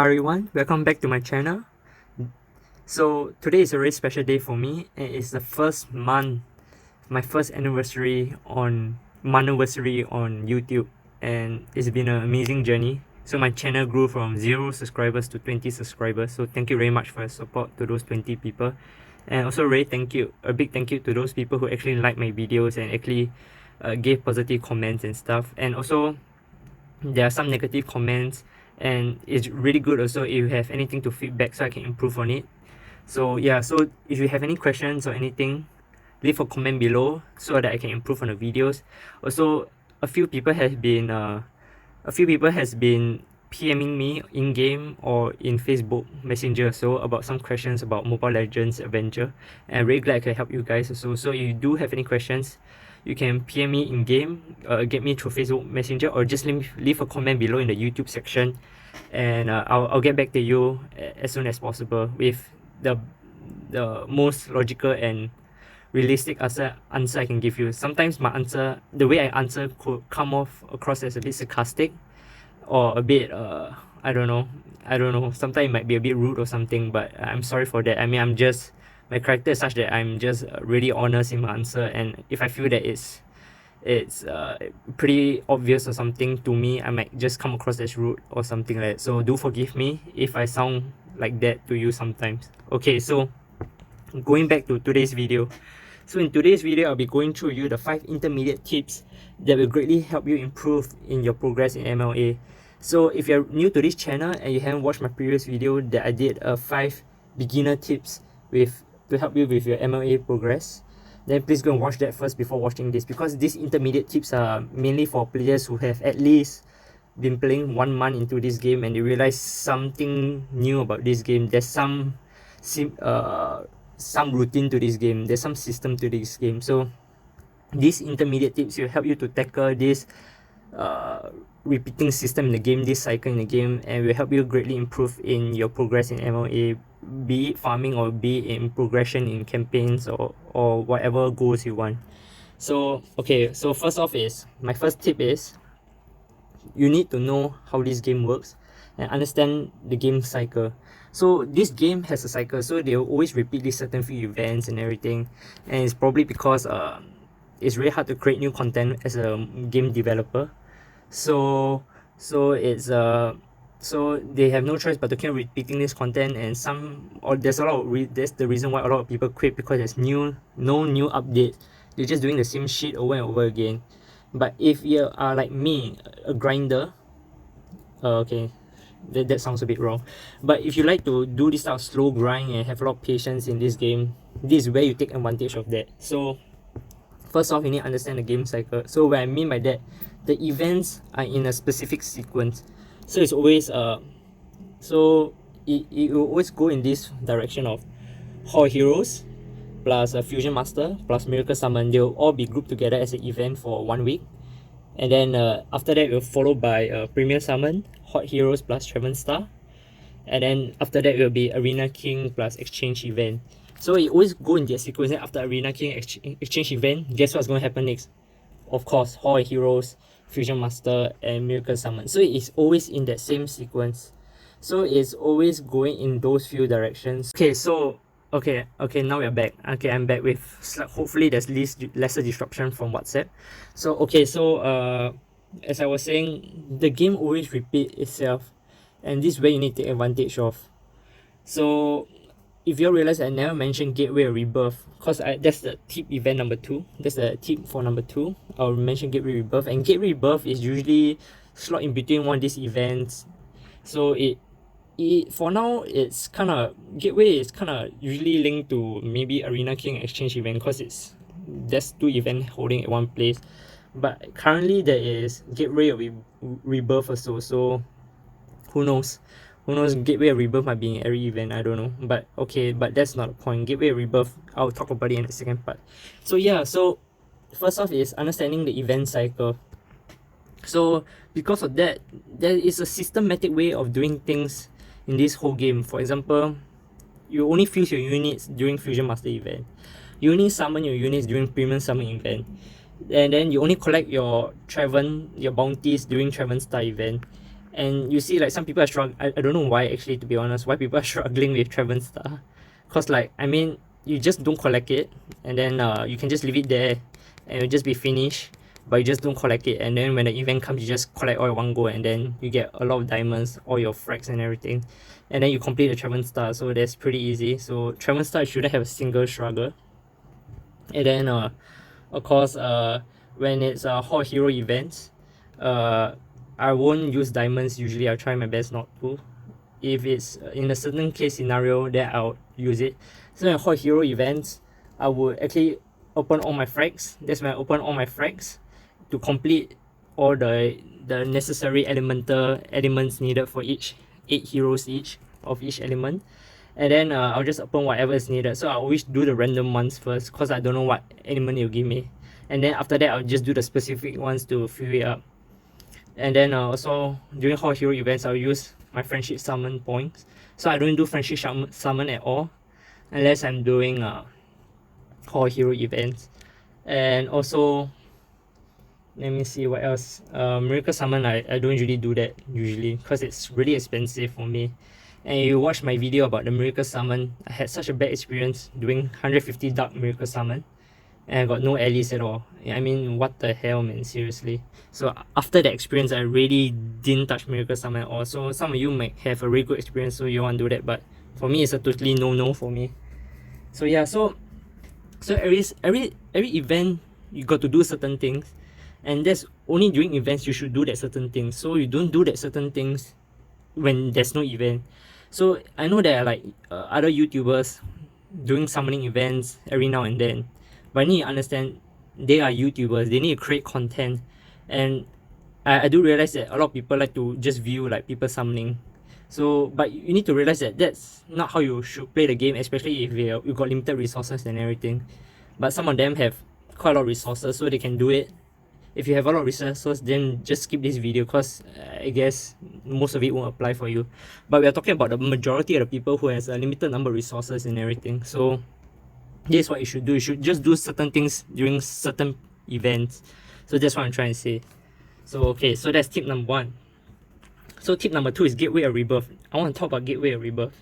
Hi everyone, welcome back to my channel. So today is a very special day for me, and it's the first month, my first anniversary on YouTube, and it's been an amazing journey. So my channel grew from 0 subscribers to 20 subscribers. So thank you very much for your support to those 20 people, and also a big thank you to those people who actually like my videos and actually gave positive comments and stuff. And also there are some negative comments, and it's really good also if you have anything to feedback so I can improve on it. So yeah, so if you have any questions or anything, leave a comment below so that I can improve on the videos. Also, a few people has been PMing me in game or in Facebook Messenger so about some questions about Mobile Legends adventure, and I'm really glad I can help you guys also. So if you do have any questions, you can PM me in game, get me through Facebook Messenger, or just leave a comment below in the YouTube section, and I'll get back to you as soon as possible with the most logical and realistic answer I can give you. Sometimes my answer, the way I answer, could come off across as a bit sarcastic or a bit I don't know, sometimes it might be a bit rude or something, but I'm sorry for that. I mean, my character is such that I'm just really honest in my answer, and if I feel that it's pretty obvious or something to me, I might just come across as rude or something like that. So do forgive me if I sound like that to you sometimes. Okay, so going back to today's video. So in today's video, I'll be going through you the 5 intermediate tips that will greatly help you improve in your progress in MLA. So if you're new to this channel and you haven't watched my previous video that I did 5 beginner tips to help you with your MLA progress, then please go and watch that first before watching this, because these intermediate tips are mainly for players who have at least been playing 1 month into this game and they realize something new about this game. There's some routine to this game, there's some system to this game. So these intermediate tips will help you to tackle this repeating system in the game, this cycle in the game, and will help you greatly improve in your progress in MLA, be it farming or be it in progression in campaigns or whatever goals you want. So okay, so first off is, my first tip is, you need to know how this game works and understand the game cycle. So this game has a cycle, so they'll always repeat these certain few events and everything, and it's probably because it's really hard to create new content as a game developer. So it's so they have no choice but to keep repeating this content, and there's the reason why a lot of people quit, because there's no new updates. They're just doing the same shit over and over again. But if you are like me, a grinder, okay, that sounds a bit wrong, but if you like to do this type of slow grind and have a lot of patience in this game, this is where you take advantage of that. So first off, you need to understand the game cycle. So what I mean by that, the events are in a specific sequence. So it's always so it will always go in this direction of Hall Heroes plus a Fusion Master plus Miracle Summon. They'll all be grouped together as an event for 1 week, and then after that will followed by Premier Summon, Hot Heroes plus Treven Star, and then after that will be Arena King plus Exchange event. So it always go in their sequence. After Arena King exchange event, guess what's going to happen next? Of course, Hall Heroes, Fusion Master, and Miracle Summon. So it's always in that same sequence. So it's always going in those few directions. Okay, so okay, now we're back. Okay, I'm back with hopefully there's lesser disruption from WhatsApp. So okay, so as I was saying, the game always repeat itself, and this is where you need to take advantage of. So if you realize I never mentioned Gateway or Rebirth, because that's the tip event number 2. That's the tip for number 2. I'll mention Gateway Rebirth, and Gateway Rebirth is usually slot in between one of these events. So it for now, it's kind of, Gateway is kind of usually linked to maybe Arena King exchange event, because there's 2 events holding at one place. But currently there is Gateway or Rebirth also, so who knows? Gateway or Rebirth might be in every event, I don't know. But okay, but that's not the point. Gateway or Rebirth, I'll talk about it in the second part. So yeah, so first off is understanding the event cycle. So because of that, there is a systematic way of doing things in this whole game. For example, you only fuse your units during Fusion Master event. You only summon your units during Premium Summon event. And then you only collect your bounties during Treven Star event. And you see, like, some people are struggling. I don't know why, actually, to be honest, why people are struggling with Treven Star. Because, like, I mean, you just don't collect it, and then you can just leave it there, and it'll just be finished, but you just don't collect it. And then when the event comes, you just collect all in one go, and then you get a lot of diamonds, all your frags and everything. And then you complete the Treven Star, so that's pretty easy. So Treven Star shouldn't have a single struggle. And then, of course, when it's hot hero events, I won't use diamonds usually. I'll try my best not to. If it's in a certain case scenario, then I'll use it. So in hot hero events, I would actually open all my frags. That's when I open all my frags to complete all the necessary elemental elements needed for each 8 heroes each of each element. And then I'll just open whatever is needed. So I always do the random ones first because I don't know what element it'll give me. And then after that, I'll just do the specific ones to fill it up. And then also during hot hero events, I'll use my friendship summon points. So I don't do friendship summon at all unless I'm doing hot hero events. And also, let me see what else. Miracle summon, I don't really do that usually because it's really expensive for me. And you watch my video about the miracle summon, I had such a bad experience doing 150 dark miracle summon, and I got no allies at all. I mean, what the hell, man, seriously. So after that experience, I really didn't touch miracle summon at all. So some of you might have a really good experience, so you want to do that, but for me, it's a totally no for me. So yeah, so every event you got to do certain things, and that's only during events you should do that certain things. So you don't do that certain things when there's no event. So I know there are like other YouTubers doing summoning events every now and then, but I need to understand they are YouTubers. They need to create content, and I do realize that a lot of people like to just view like people summoning. So, but you need to realize that that's not how you should play the game, especially if you got limited resources and everything. But some of them have quite a lot of resources, so they can do it. If you have a lot of resources, then just skip this video because I guess most of it won't apply for you. But we are talking about the majority of the people who has a limited number of resources and everything. So this is what you should do. You should just do certain things during certain events. So that's what I'm trying to say. So okay, so that's tip number 1. So tip number 2 is Gateway of Rebirth. I want to talk about Gateway of Rebirth.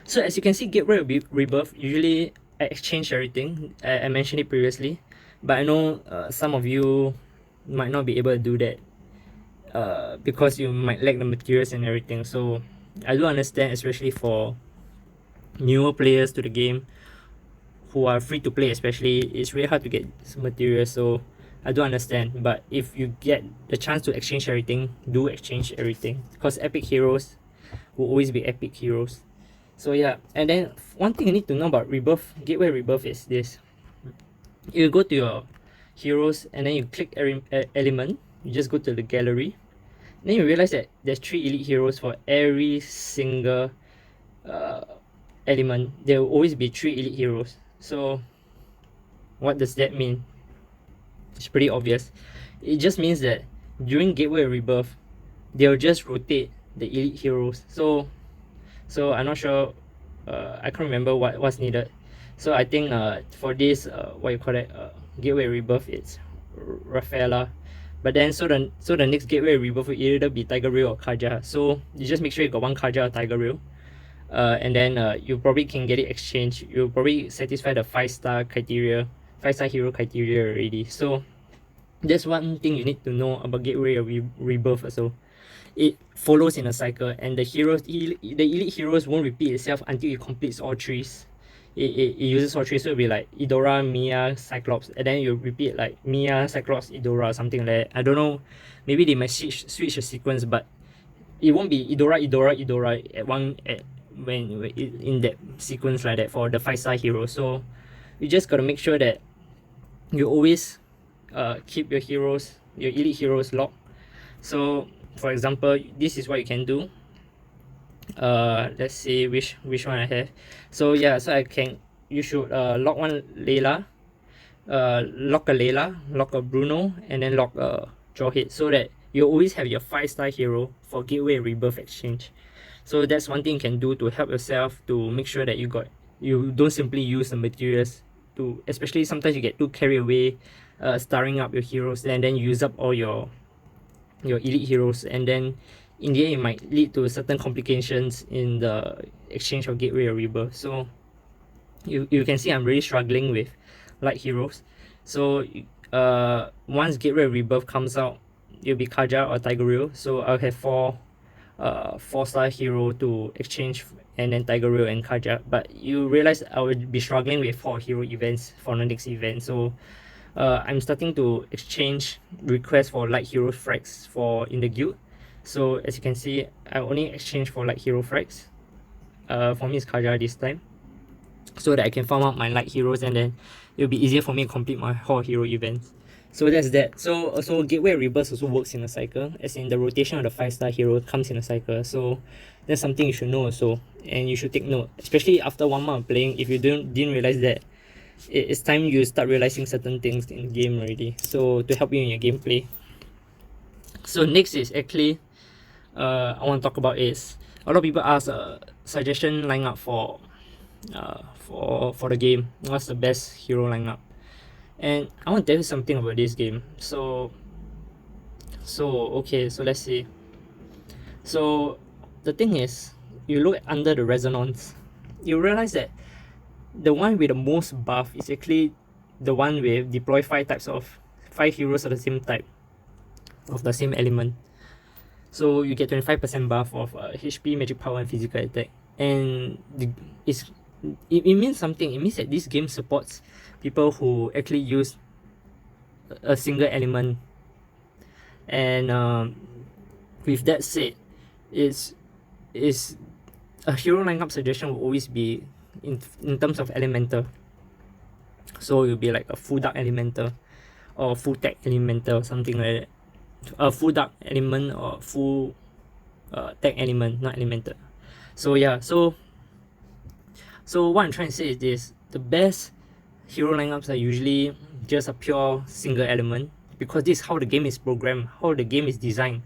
So as you can see, Gateway of Rebirth, usually I exchange everything. I mentioned it previously, but I know some of you might not be able to do that because you might lack the materials and everything. So I do understand, especially for newer players to the game who are free to play, especially, it's really hard to get some materials. So I do understand, but if you get the chance to exchange everything, do exchange everything because epic heroes will always be epic heroes. So yeah, and then one thing you need to know about Rebirth, Gateway Rebirth is this. You go to your heroes and then you click element, you just go to the gallery, then you realize that there's 3 elite heroes for every single element. There will always be 3 elite heroes. So what does that mean? It's pretty obvious. It just means that during Gateway Rebirth, they'll just rotate the elite heroes. So I'm not sure, I can't remember what's needed. So I think for this what you call it, Gateway Rebirth, it's Rafaela. But then so the next Gateway Rebirth will either be Tiger Rail or Kaja. So you just make sure you got one Kaja or Tiger Rail. And then you probably can get it exchanged. You'll probably satisfy the 5-star criteria, 5-star hero criteria already. So that's one thing you need to know about Gateway of Rebirth also. It follows in a cycle, and the elite heroes won't repeat itself until it completes all 3s. It uses all 3, so it'll be like Idora, Mia, Cyclops, and then you repeat like Mia, Cyclops, Idora, something like that. I don't know, maybe they might switch the sequence, but it won't be Idora when in that sequence like that for the 5-star hero. So you just gotta make sure that you always keep your elite heroes locked. So for example, this is what you can do. Let's see which one I have. So yeah, so you should lock one Layla, lock a Layla, lock a Bruno, and then lock a Jawhead, so that you always have your 5-star hero for Gateway Rebirth exchange. So that's one thing you can do to help yourself to make sure that you don't simply use the materials to, especially sometimes you get too carried away starring up your heroes and then you use up all your your elite heroes, and then in the end it might lead to certain complications in the exchange of gateway or rebirth. So you can see I'm really struggling with light heroes. So once gateway or rebirth comes out, it'll be Kaja or Tiger Wheel. So I'll have 4-star hero to exchange, and then Tiger Wheel and Kaja. But you realize I would be struggling with 4 hero events for the next event. So I'm starting to exchange requests for light hero frags for in the guild. So as you can see, I only exchange for light hero frags. For me it's Kaja this time, so that I can farm out my light heroes, and then it'll be easier for me to complete my 4 hero events. So that's that. So also gateway rebirth also works in a cycle, as in the rotation of the 5-star hero comes in a cycle. So that's something you should know also, and you should take note, especially after 1 month of playing. If you didn't realize that, it's time you start realizing certain things in the game already, so to help you in your gameplay. So next is actually I want to talk about is, a lot of people ask a suggestion lineup for the game. What's the best hero lineup? And I want to tell you something about this game. So okay, so let's see. So the thing is, you look under the resonance, you realize that the one with the most buff is actually the one with deploy 5 heroes of the same type, of the same element. So you get 25% buff of HP, magic power, and physical attack. And it means something. It means that this game supports people who actually use a single element. And with that said, is a hero lineup suggestion will always be in terms of elemental. So it'll be like a full dark elemental, or full tech elemental, something like that. A full dark element or full tech element, not elemental. So yeah, so what I'm trying to say is this: the best hero lineups are usually just a pure single element, because this is how the game is programmed, how the game is designed.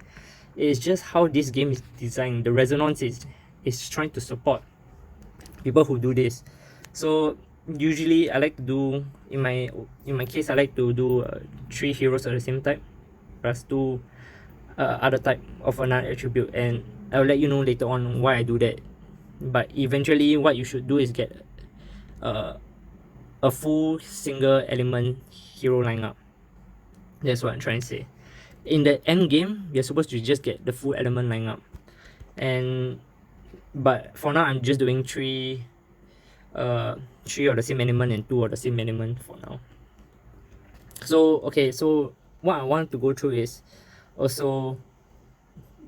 It's just how this game is designed. The resonance is trying to support people who do this. So usually I like to do, in my case, I like to do 3 heroes of the same type plus 2 other type of another attribute, and I'll let you know later on why I do that. But eventually what you should do is get a full single element hero lineup. That's what I'm trying to say. In the end game, you're supposed to just get the full element lineup, but for now I'm just doing 3 of the same element and 2 of the same element for now. So okay, so what I want to go through is also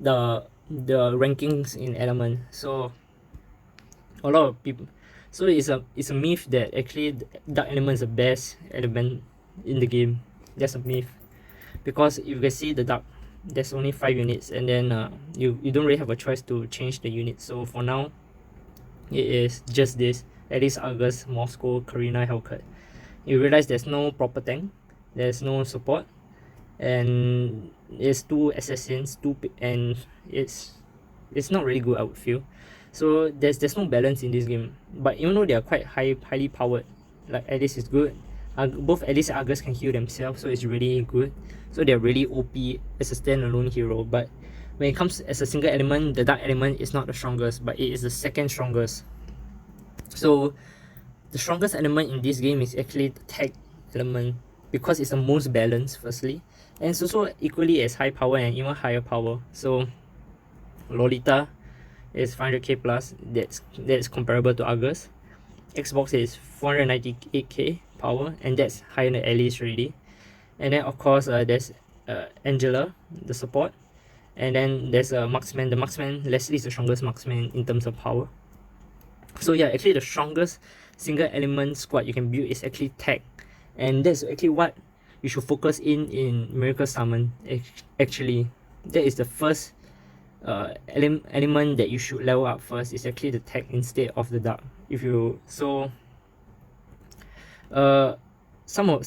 the rankings in element. So a lot of people, so it's a myth that actually dark element is the best element in the game. That's a myth, because you can see the dark, there's only 5 units, and then you don't really have a choice to change the unit. So for now it is just this: Alice, Argus, Moscow, Karina, Hellcat. You realize there's no proper tank, there's no support, and it's 2 assassins, and it's not really good, I would feel. So there's no balance in this game. But even though they are quite highly powered, like Alice is good, both Alice and Argus can heal themselves, so it's really good. So they're really OP as a standalone hero. But when it comes as a single element, the dark element is not the strongest, but it is the second strongest. So the strongest element in this game is actually the tech element, because it's the most balanced, firstly, and it's also equally as high power and even higher power. So Lolita is 500k plus, that's comparable to Argus. Xbox is 498k power, and that's higher than Alice already. And then of course there's Angela, the support, and then there's a marksman. The marksman, Leslie, is the strongest marksman in terms of power. So yeah, actually the strongest single element squad you can build is actually tech, and that's actually what you should focus in Miracle Summon. Actually, that is the first element that you should level up first, is actually the tech instead of the dark. If you so some of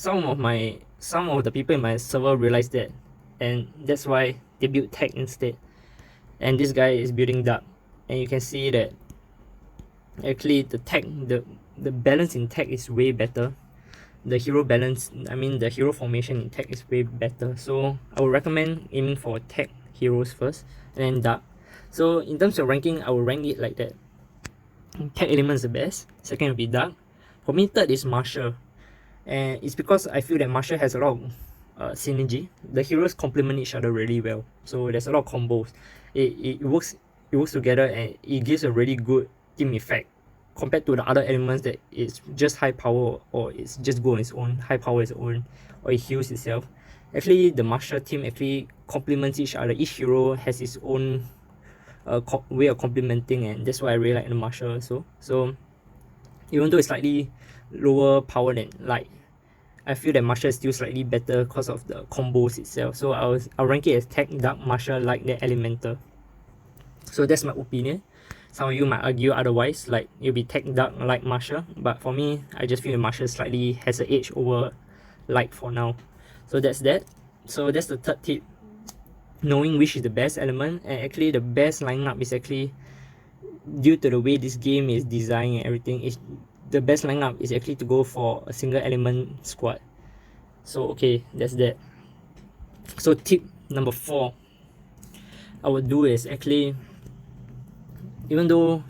the people in my server realized that, and that's why they built tech instead. And this guy is building dark, and you can see that actually the balance in tech is way better. the hero balance, I mean the hero formation in tech is way better. So I would recommend aiming for tech heroes first and then dark. So in terms of ranking, I will rank it like that. Tech element is the best, second will be dark. For me, third is martial, and it's because I feel that martial has a lot of synergy. The heroes complement each other really well, so there's a lot of combos. It works together, and it gives a really good team effect compared to the other elements that it's just high power, or it's just go on its own, high power its own, or it heals itself. Actually, the martial team actually complements each other. Each hero has its own way of complementing, and that's why I really like the martial also. So even though it's slightly lower power than light, I feel that martial is still slightly better because of the combos itself. So I'll rank it as tech, dark, martial, light, then elemental. So that's my opinion. Some of you might argue otherwise, like it'll be tech, dark, light, martial. But for me, I just feel martial slightly has an edge over light for now. So that's that. So that's the third tip. Knowing which is the best element, and actually the best lineup is actually, due to the way this game is designed and everything, is the best lineup is actually to go for a single element squad. So okay, that's that. So tip number 4 I would do is actually, even though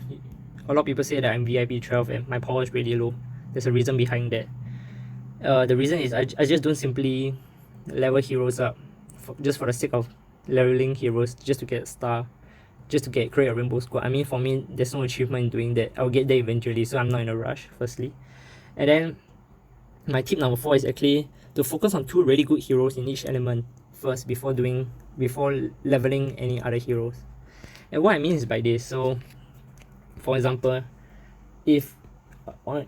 a lot of people say that I'm VIP 12 and my power is really low, there's a reason behind that. The reason is I just don't simply level heroes up just for the sake of leveling heroes just to get a star, just to create a rainbow squad. I mean, for me, there's no achievement in doing that. I'll get there eventually, so I'm not in a rush, firstly. And then my tip number 4 is actually to focus on 2 really good heroes in each element first before leveling any other heroes. And what I mean is by this, so for example, if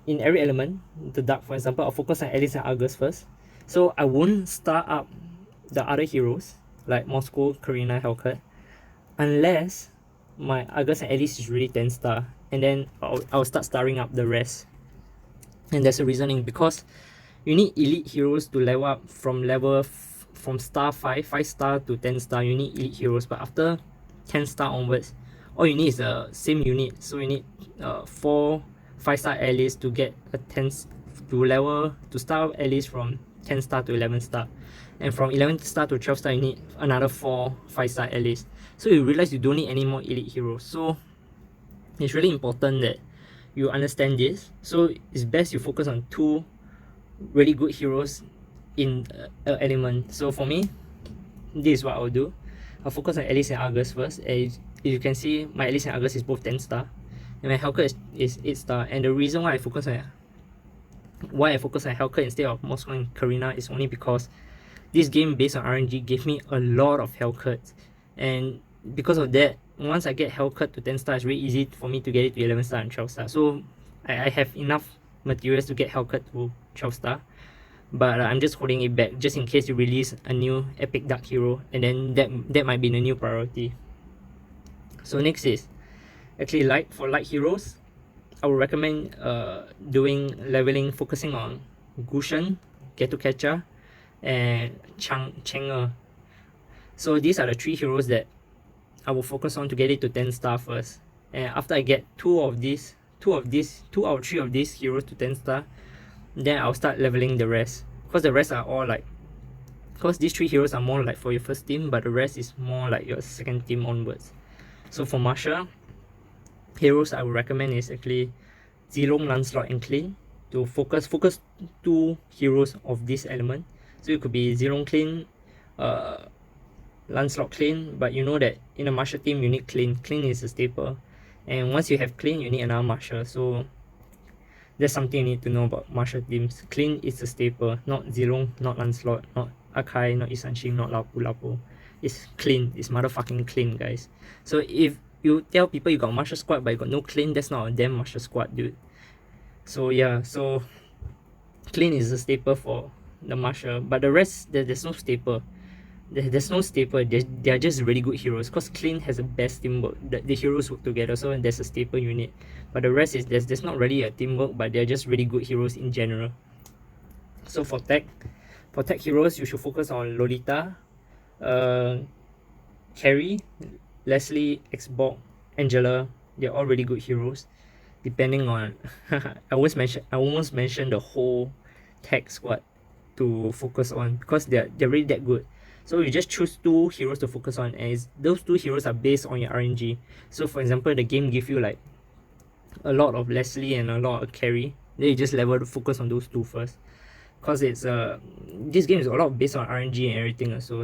in every element, the dark for example, I'll focus on Alice and Argus first. So I won't start up the other heroes like Moscow, Karina, Hellcat, unless my Argus and Alice is really 10 star, and then I'll start starring up the rest. And there's a reasoning, because you need elite heroes to level up from star 5 star to 10 star. You need elite heroes, but after 10 star onwards, all you need is the same unit. So you need 4 5-star allies to get a 10 to start allies from 10 star to 11 star, and from 11 star to 12 star you need another 4 5-star allies. So you realize you don't need any more elite heroes. So it's really important that you understand this. So it's best you focus on 2 really good heroes in an element. So for me, this is what I'll do. I'll focus on Alice and Argus first. As you can see, my Alice and Argus is both 10 star, and my Hellcat is 8 star. And the reason why I focus on Hellcat instead of Moscow and Karina is only because this game based on RNG gave me a lot of Hellcats, and because of that, once I get Hellcat to 10 star, it's really easy for me to get it to 11 star and 12 star. So I have enough materials to get Hellcat to 12 star, but I'm just holding it back just in case you release a new epic dark hero, and then that might be the new priority. So next is actually light. For light heroes, I would recommend doing leveling, focusing on Gushen, Getukecha, and Chang'e. So these are the 3 heroes that I will focus on to get it to 10 star first. And after I get 2 out of 3 of these heroes to 10 star, then I'll start leveling the rest. Because the rest are all like, because these 3 heroes are more like for your first team, but the rest is more like your second team onwards. So for martial heroes, I would recommend is actually Zilong, Lancelot, and Clean. To focus 2 heroes of this element. So it could be Zilong, Clean, Lancelot, Clean, but you know that in a martial team you need Clean. Clean is a staple, and once you have Clean, you need another martial. So that's something you need to know about martial teams. Clean is a staple, not Zilong, not Lancelot, not Akai, not Isanshin, not Lapu Lapu. It's Clean. It's motherfucking Clean, guys. So if you tell people you got martial squad but you got no Clean, that's not a damn martial squad, dude. So yeah, so Clean is a staple for the martial, but the rest, there's no staple. There's no staple. They're just really good heroes, because Clean has the best teamwork. The heroes work together, so there's a staple unit. But the rest is there's not really a teamwork, but they're just really good heroes in general. So for tech heroes, you should focus on Lolita, Carrie, Leslie, Xbox, Angela. They're all really good heroes. Depending on I almost mentioned the whole tech squad to focus on, because they're really that good. So you just choose two heroes to focus on, and those two heroes are based on your RNG. So for example, the game give you like a lot of Leslie and a lot of carry, then you just level to focus on those two first, because it's this game is a lot based on RNG and everything. So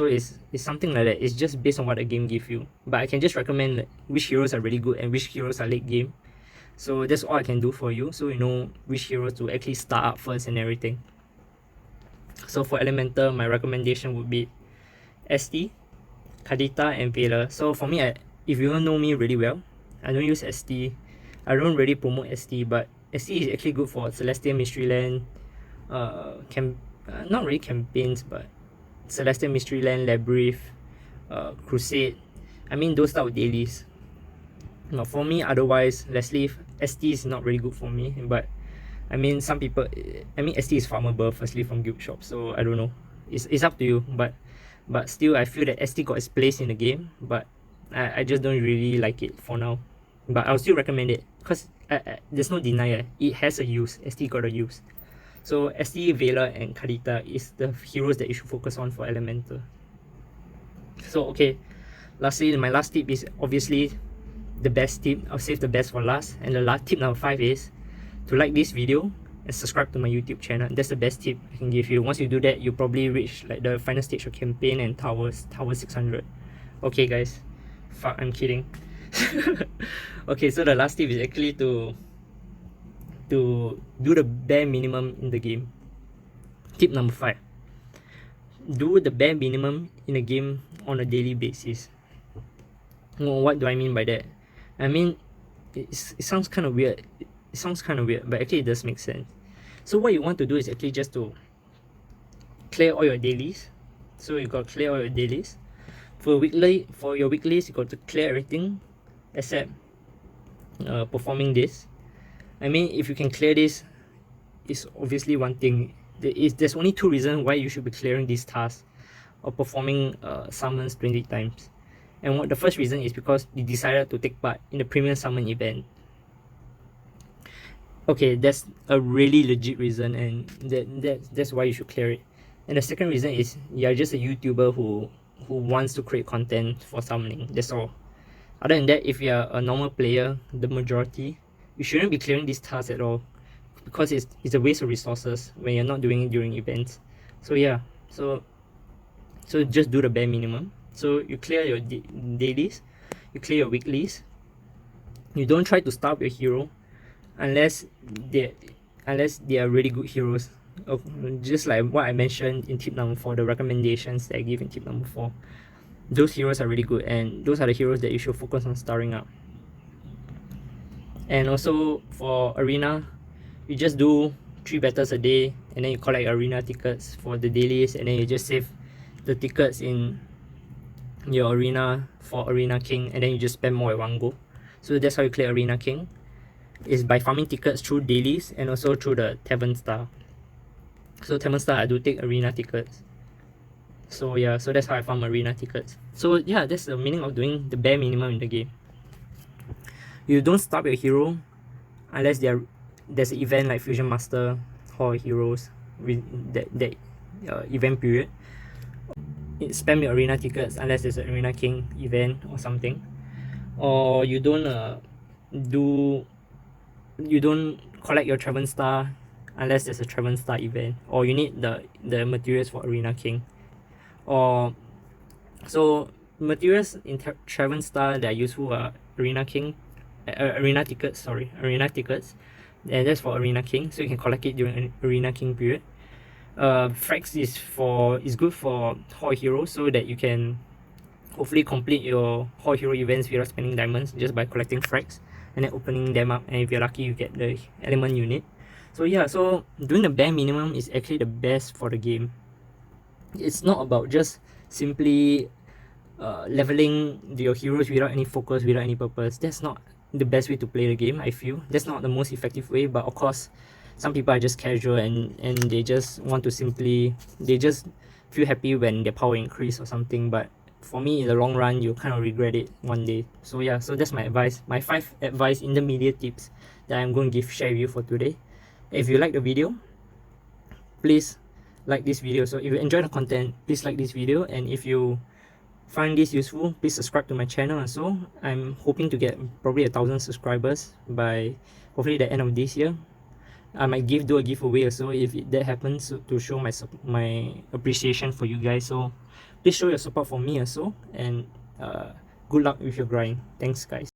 it's something like that. It's just based on what the game give you, but I can just recommend like which heroes are really good and which heroes are late game. So that's all I can do for you, so you know which heroes to actually start up first and everything. So for Elemental, my recommendation would be ST, Kadita, and Vela. So for me, if you don't know me really well, I don't use ST. I don't really promote ST, but ST is actually good for Celestial Mystery Land, not really campaigns, but Celestial Mystery Land, Labyrinth, Crusade. I mean those type of dailies. But for me, otherwise, Leslie, ST is not really good for me. But I mean, some people, I mean, ST is farmable firstly from guild shop, so I don't know. It's up to you, but still, I feel that ST got its place in the game, but I just don't really like it for now. But I'll still recommend it, because there's no denial, it has a use. ST got a use. So ST, Vela, and Kadita is the heroes that you should focus on for Elemental. So okay, lastly, my last tip is obviously the best tip. I'll save the best for last, and the last tip number 5 is to like this video and subscribe to my YouTube channel. That's the best tip I can give you. Once you do that, you probably reach like the final stage of campaign and tower 600. Okay guys, fuck, I'm kidding. Okay, so the last tip is actually to do the bare minimum in the game. Tip number 5, do the bare minimum in a game on a daily basis. What do I mean by that? I mean, it sounds kind of weird. It sounds kind of weird, but actually it does make sense. So what you want to do is actually just to clear all your dailies. So you got to clear all your dailies. For your weeklies, you got to clear everything except performing this. I mean, if you can clear this, it's obviously one thing. There's only 2 reasons why you should be clearing these tasks or performing summons 20 times. And the first reason is because you decided to take part in the premium summon event. Okay, that's a really legit reason, and that's why you should clear it. And the second reason is you're just a YouTuber who wants to create content for summoning. That's all. Other than that, if you're a normal player, the majority, you shouldn't be clearing these tasks at all, because it's a waste of resources when you're not doing it during events. So yeah, so just do the bare minimum. So you clear your dailies, you clear your weeklies. You don't try to starve your hero unless they are really good heroes. Just like what I mentioned in tip number 4, the recommendations that I give in tip number 4. Those heroes are really good, and those are the heroes that you should focus on starring up. And also for arena, you just do 3 battles a day, and then you collect arena tickets for the dailies, and then you just save the tickets in your arena for Arena King, and then you just spend more at one go. So that's how you clear Arena King, is by farming tickets through dailies and also through the Tavern Star. So Tavern Star, I do take arena tickets. So yeah, so that's how I farm arena tickets. So yeah, that's the meaning of doing the bare minimum in the game. You don't stop your hero unless there's an event like Fusion Master Hall of Heroes with that event period. Spam your arena tickets unless there's an Arena King event or something, or you don't collect your Tavern Star unless there's a Tavern Star event, or you need the materials for Arena King. Or so materials in Tavern Star that are useful are Arena tickets, and that's for Arena King, so you can collect it during an Arena King period. Frags is good for Hall Hero, so that you can hopefully complete your Hall Hero events without spending diamonds, just by collecting frags and then opening them up, and if you're lucky you get the element unit. So yeah, so doing the bare minimum is actually the best for the game. It's not about just simply leveling your heroes without any focus, without any purpose. That's not the best way to play the game, I feel. That's not the most effective way, but of course some people are just casual and they just want to they just feel happy when their power increase or something. But for me, in the long run, you kind of regret it one day. So yeah, so that's my advice, my 5 advice intermediate tips that I'm going to share with you for today. If you like the video, please like this video. So if you enjoy the content, please like this video, and if you find this useful, please subscribe to my channel. So I'm hoping to get probably 1,000 subscribers by hopefully the end of this year. I might do a giveaway also if that happens, to show my appreciation for you guys. So please show your support for me also, and good luck with your grind. Thanks guys.